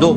2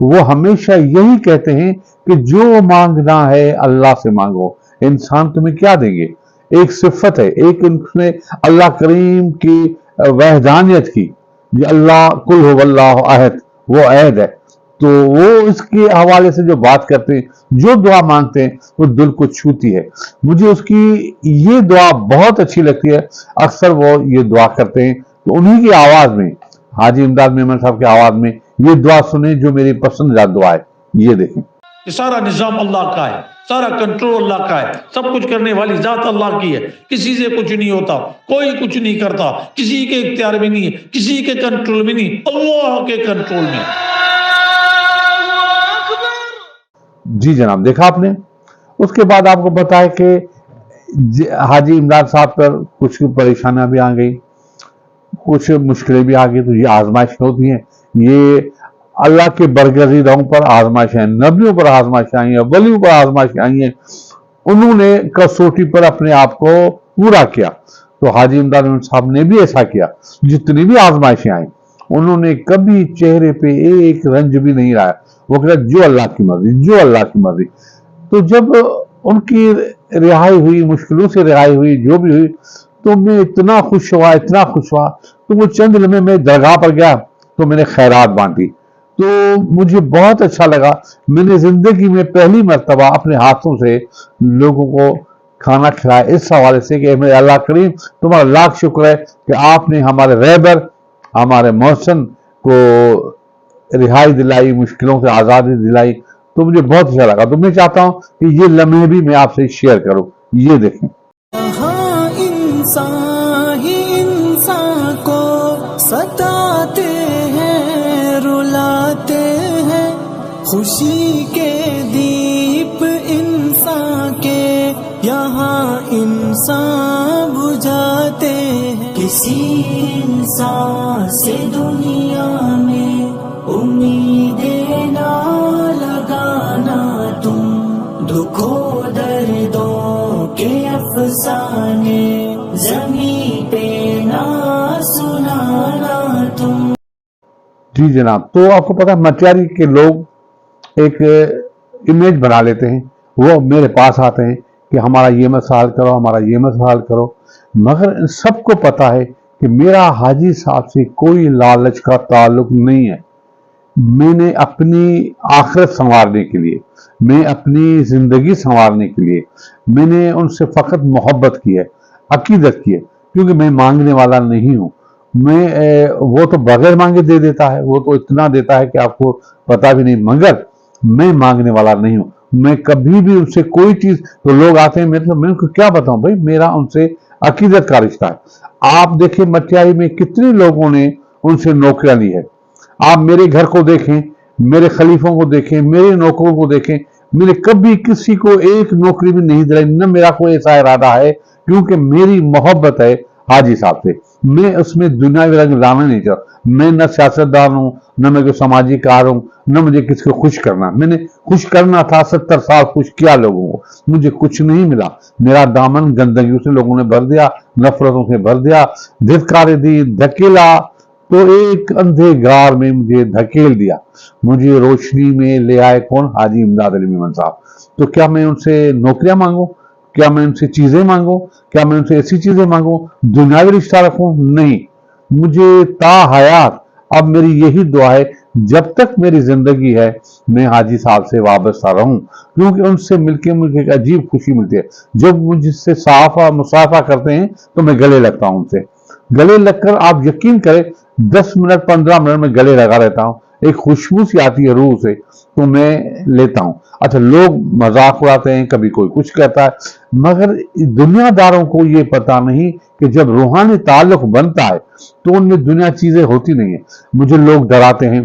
وہ ہمیشہ یہی کہتے ہیں کہ جو مانگنا ہے اللہ سے مانگو، انسان تمہیں کیا دیں گے؟ ایک صفت ہے، ایک ان میں اللہ کریم کی وحدانیت کی، یہ اللہ قل هو اللہ احد، وہ عہد ہے، تو وہ اس کے حوالے سے جو بات کرتے ہیں، جو دعا مانگتے ہیں، وہ دل کو چھوتی ہے۔ مجھے اس کی یہ دعا بہت اچھی لگتی ہے، اکثر وہ یہ دعا کرتے ہیں تو انہی کی آواز میں، حاجی امداد میمن صاحب کی آواز میں یہ دعا سنیں جو میری پسندیدہ دعا ہے، یہ دیکھیں۔ یہ سارا نظام اللہ کا ہے، سارا کنٹرول اللہ کا ہے، سب کچھ کرنے والی ذات اللہ کی ہے، کسی سے کچھ نہیں ہوتا، کوئی کچھ نہیں کرتا، کسی کے اختیار میں نہیں ہے، کسی کے کنٹرول میں نہیں، اللہ کے کنٹرول میں۔ جی جناب، دیکھا آپ نے۔ اس کے بعد آپ کو پتا ہے کہ حاجی امداد صاحب پر کچھ پریشانیاں بھی آ گئی، کچھ مشکلیں بھی آ گئی، تو یہ آزمائشیں ہوتی ہیں، یہ اللہ کے برگزیدوں پر آزمائشیں ہیں، نبیوں پر آزمائشیں آئی ہیں، ولیوں پر آزمائشیں آئی ہیں، انہوں نے کسوٹی پر اپنے آپ کو پورا کیا۔ تو حاجی امداد صاحب نے بھی ایسا کیا، جتنی بھی آزمائشیں آئیں انہوں نے کبھی چہرے پہ ایک رنج بھی نہیں لایا، وہ کہا جو اللہ کی مرضی، جو اللہ کی مرضی۔ تو جب ان کی رہائی ہوئی، مشکلوں سے رہائی ہوئی، جو بھی ہوئی، تو میں اتنا خوش ہوا، اتنا خوش ہوا، تو وہ چند لمحے میں درگاہ پر گیا تو میں نے خیرات بانٹی، تو مجھے بہت اچھا لگا۔ میں نے زندگی میں پہلی مرتبہ اپنے ہاتھوں سے لوگوں کو کھانا کھلایا، اس حوالے سے کہ میرے اللہ کریم تمہارا لاکھ شکر ہے کہ آپ نے ہمارے رہبر، ہمارے محسن کو رہائی دلائی، مشکلوں سے آزادی دلائی، تو مجھے بہت اچھا لگا۔ تو میں چاہتا ہوں کہ یہ لمحے بھی میں آپ سے شیئر کروں، یہ دیکھیں۔ ہاں انسان ہی انسان کو ستاتے ہیں، رلاتے ہیں، خوشی کے دیپ انسان کے یہاں انسان بجھاتے ہیں۔ کسی انسان سے دنیا میں امیدیں نہ لگانا تم، دکھوں دردوں کے افسانے زمین پہ نہ سنانا تم۔ جی جناب، تو آپ کو پتا ہے مٹیاری کے لوگ ایک امیج بنا لیتے ہیں، وہ میرے پاس آتے ہیں کہ ہمارا یہ مسئلہ حل کرو، ہمارا یہ مسئلہ حل کرو، مگر سب کو پتا ہے کہ میرا حاجی صاحب سے کوئی لالچ کا تعلق نہیں ہے۔ میں نے اپنی آخرت سنوارنے کے لیے، میں اپنی زندگی سنوارنے کے لیے، میں نے ان سے فقط محبت کی ہے، عقیدت کی ہے، کیونکہ میں مانگنے والا نہیں ہوں۔ وہ تو بغیر مانگے دے دیتا ہے، وہ تو اتنا دیتا ہے کہ آپ کو پتا بھی نہیں، مگر میں مانگنے والا نہیں ہوں۔ میں کبھی بھی ان سے کوئی چیز، تو لوگ آتے ہیں میرے سے، میں ان کو کیا بتاؤں بھائی، میرا ان سے عقیدت کا رشتہ ہے۔ آپ دیکھیں مٹیاری میں کتنے لوگوں نے ان سے نوکریاں لی ہے، آپ میرے گھر کو دیکھیں، میرے خلیفوں کو دیکھیں، میرے نوکروں کو دیکھیں، میں نے کبھی کسی کو ایک نوکری بھی نہیں دلائی، نہ میرا کوئی ایسا ارادہ ہے، کیونکہ میری محبت ہے حاجی صاحب سے۔ میں اس میں دنیاوی رنگ لانا نہیں چاہتا، میں نہ سیاستدان ہوں، نہ میں کوئی سماجی کار ہوں، نہ مجھے کسی کو خوش کرنا۔ میں نے خوش کرنا تھا، 70 سال خوش کیا لوگوں کو، مجھے کچھ نہیں ملا، میرا دامن گندگیوں سے لوگوں نے بھر دیا، نفرتوں سے بھر دیا، دھتکاریں دی، دھکیلا، تو ایک اندھے گار میں مجھے دھکیل دیا، مجھے روشنی میں لے آئے کون؟ حاجی امداد علی میمن صاحب۔ تو کیا میں ان سے نوکریاں مانگوں؟ کیا میں ان سے چیزیں مانگوں؟ کیا میں ان سے ایسی چیزیں مانگوں؟ دنیاوی رشتہ رکھوں؟ نہیں، مجھے تا حیات اب میری یہی دعا ہے، جب تک میری زندگی ہے میں حاجی صاحب سے وابستہ رہوں، کیونکہ ان سے مل کے مجھے ایک عجیب خوشی ملتی ہے۔ جب مجھ سے مصافحہ کرتے ہیں تو میں گلے لگتا ہوں ان سے، گلے لگ کر آپ یقین کریں 10 منٹ 15 منٹ میں گلے لگا رہتا ہوں، ایک خوشبو سی آتی ہے روح سے، تو میں لیتا ہوں۔ اچھا، لوگ مذاق اڑاتے ہیں، کبھی کوئی کچھ کہتا ہے، مگر دنیا داروں کو یہ پتا نہیں کہ جب روحانی تعلق بنتا ہے تو ان میں دنیا چیزیں ہوتی نہیں ہیں۔ مجھے لوگ ڈراتے ہیں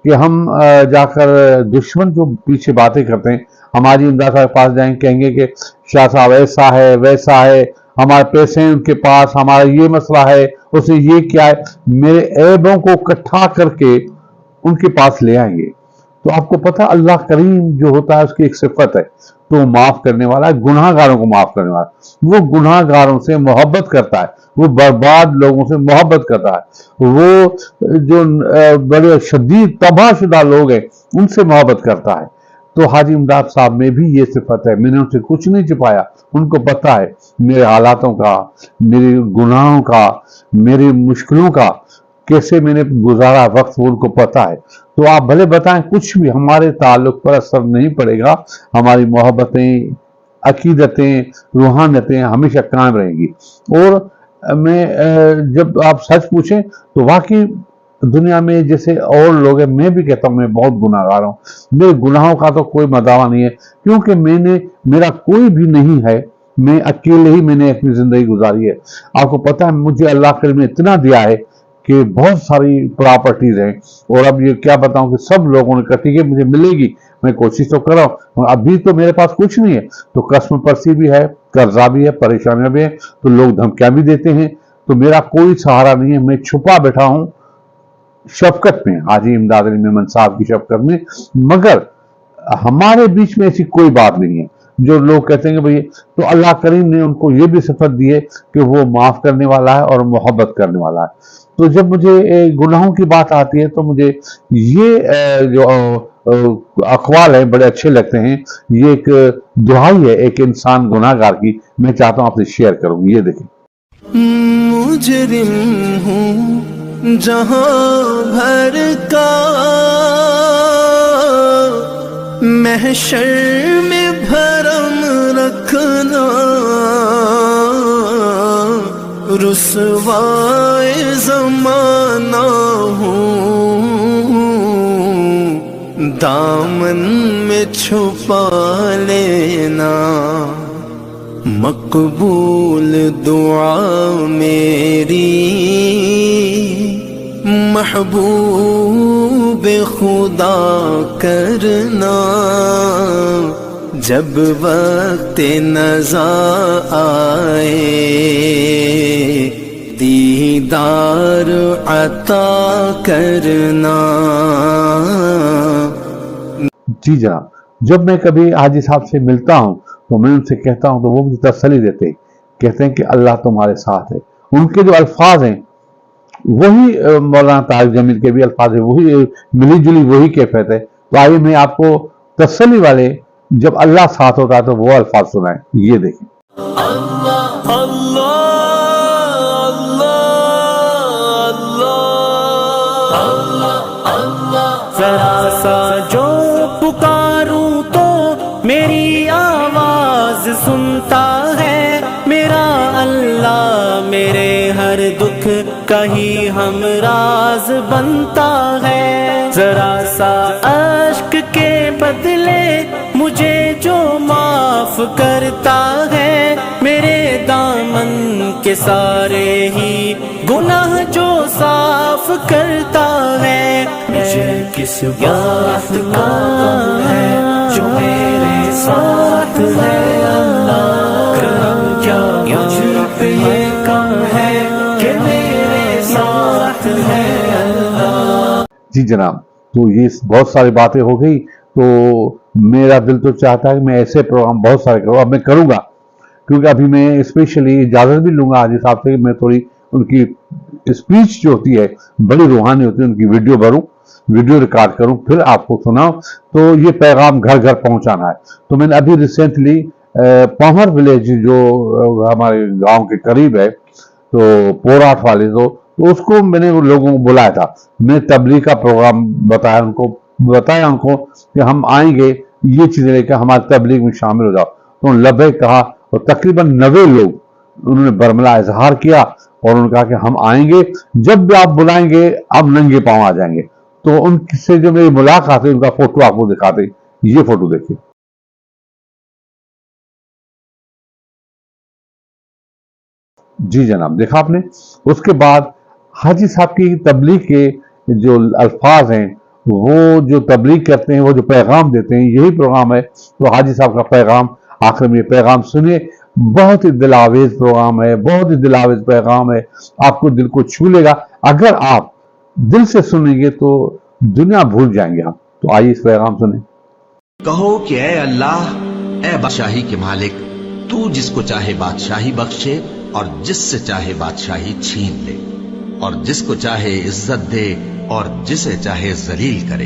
کہ ہم جا کر دشمن جو پیچھے باتیں کرتے ہیں، ہماری امداد صاحب کے پاس جائیں، کہیں گے کہ شاہ صاحب ایسا ہے ویسا ہے، ہمارے پیسے ہیں ان کے پاس، ہمارا یہ مسئلہ ہے، اسے یہ کیا ہے، میرے عیبوں کو اکٹھا کر کے ان کے پاس لے آئیں گے۔ تو آپ کو پتا اللہ کریم جو ہوتا ہے اس کی ایک صفت ہے، تو وہ معاف کرنے والا ہے، گناہ گاروں کو معاف کرنے والا ہے، وہ گناہ گاروں سے محبت کرتا ہے، وہ برباد لوگوں سے محبت کرتا ہے، وہ جو بڑے شدید تباہ شدہ لوگ ہیں ان سے محبت کرتا ہے۔ تو حاجی امداد صاحب میں بھی یہ صفت ہے، میں نے ان سے کچھ نہیں چھپایا، ان کو پتہ ہے میرے حالاتوں کا، میرے گناہوں کا، میری مشکلوں کا، کیسے میں نے گزارا وقت، وہ ان کو پتہ ہے۔ تو آپ بھلے بتائیں، کچھ بھی ہمارے تعلق پر اثر نہیں پڑے گا، ہماری محبتیں، عقیدتیں، روحانیتیں ہمیشہ قائم رہیں گی۔ اور میں جب آپ سچ پوچھیں تو واقعی دنیا میں جیسے اور لوگ ہیں، میں بھی کہتا ہوں میں بہت گناہ گار ہوں، میرے گناہوں کا تو کوئی مداوع نہیں ہے، کیونکہ میرا کوئی بھی نہیں ہے، میں اکیلے ہی میں نے اپنی زندگی گزاری ہے۔ آپ کو پتہ ہے مجھے اللہ کے علم اتنا دیا ہے کہ بہت ساری پراپرٹیز ہیں، اور اب یہ کیا بتاؤں کہ سب لوگوں نے کہا ٹھیک ہے مجھے ملے گی، میں کوشش تو کر رہا ہوں، ابھی تو میرے پاس کچھ نہیں ہے، تو قسم پرسی بھی ہے، قرضہ بھی ہے، پریشانیاں بھی ہیں، تو لوگ دھمکیاں بھی دیتے ہیں، تو میرا کوئی سہارا نہیں ہے، میں چھپا بیٹھا ہوں شفقت میں، حاجی امداد علی میمن صاحب کی شفقت میں۔ مگر ہمارے بیچ میں ایسی کوئی بات نہیں ہے جو لوگ کہتے ہیں کہ بھئی، تو اللہ کریم نے ان کو یہ بھی صفت دی ہے کہ وہ معاف کرنے والا ہے اور محبت کرنے والا ہے۔ تو جب مجھے گناہوں کی بات آتی ہے تو مجھے یہ جو اقوال ہیں بڑے اچھے لگتے ہیں، یہ ایک دعائی ہے ایک انسان گناہ گار کی، میں چاہتا ہوں آپ سے شیئر کروں، یہ دیکھیں۔ مجرم ہوں جہاں بھر کا، محشر میں بھرم رکھنا، رسوائے زمانہ ہوں، دامن میں چھپا لینا، مقبول دعا میری محبوب خدا کرنا، جب وقت نزا آئے دیدار عطا کرنا۔ جی جناب، جب میں کبھی حاجی صاحب سے ملتا ہوں تو میں ان سے کہتا ہوں تو وہ مجھے تسلی دیتے ہیں، کہتے ہیں کہ اللہ تمہارے ساتھ ہے۔ ان کے جو الفاظ ہیں وہی مولانا طارق جمیل کے بھی الفاظ ہیں، وہی ملی جلی وہی کیفیت ہے۔ تو آئیے میں آپ کو تسلی والے جب اللہ ساتھ ہوتا ہے تو وہ الفاظ سنائیں، یہ دیکھیں۔ اللہ اللہ اللہ اللہ، ذرا سا جو پکاروں تو میری آواز سنتا ہے، میرا اللہ میرے ہر دکھ کا ہی ہمراز بنتا ہے، ذرا سا اشک کے بدلے مجھے جو معاف کرتا ہے، میرے دامن کے سارے ہی گناہ جو صاف کرتا ہے، مجھے کس بات کا ہے جو میرے ساتھ ہے، اللہ کرم کیا مجھ پہ یہ کم ہے کہ میرے ساتھ ہے اللہ۔ جی جناب، تو یہ بہت ساری باتیں ہو گئی، تو میرا دل تو چاہتا ہے کہ میں ایسے پروگرام بہت سارے کروں، اب میں کروں گا، کیونکہ ابھی میں اسپیشلی اجازت بھی لوں گا حاجی صاحب سے کہ میں تھوڑی ان کی اسپیچ جو ہوتی ہے بڑی روحانی ہوتی ہے، ان کی ویڈیو بھروں، ویڈیو ریکارڈ کروں، پھر آپ کو سناؤں، تو یہ پیغام گھر گھر پہنچانا ہے۔ تو میں نے ابھی ریسنٹلی پامر ولیج جو ہمارے گاؤں کے قریب ہے، تو پوراٹ والے، تو اس کو میں نے لوگوں کو بلایا تھا، میں نے تبلیغ کا پروگرام بتایا ان کو کہ ہم آئیں گے، یہ چیزیں لے کے ہمارے تبلیغ میں شامل ہو جاؤ، تو لبیک کہا، اور تقریباً 90 لوگ انہوں نے برملا اظہار کیا، اور انہوں نے کہا کہ ہم آئیں گے، جب بھی آپ بلائیں گے آپ ننگے پاؤں آ جائیں گے۔ تو ان سے جو میری ملاقات ہے ان کا فوٹو آپ کو دکھاتے، یہ فوٹو دیکھیں۔ جی جناب، دیکھا آپ نے۔ اس کے بعد حاجی صاحب کی تبلیغ کے جو الفاظ ہیں، وہ جو تبلیغ کرتے ہیں، وہ جو پیغام دیتے ہیں، یہی پروگرام ہے۔ تو حاجی صاحب کا پیغام، آخر میں یہ پیغام سنیے، بہت ہی دل آویز پروگرام ہے، بہت ہی دل آویز پیغام ہے، آپ کو دل کو چھو لے گا، اگر آپ دل سے سنیں گے تو دنیا بھول جائیں گے آپ۔ تو آئیے اس پیغام سنیں۔ کہو کہ اے اللہ، اے بادشاہی کے مالک، تو جس کو چاہے بادشاہی بخشے اور جس سے چاہے بادشاہی چھین لے، اور جس کو چاہے عزت دے اور جسے چاہے ذلیل کرے۔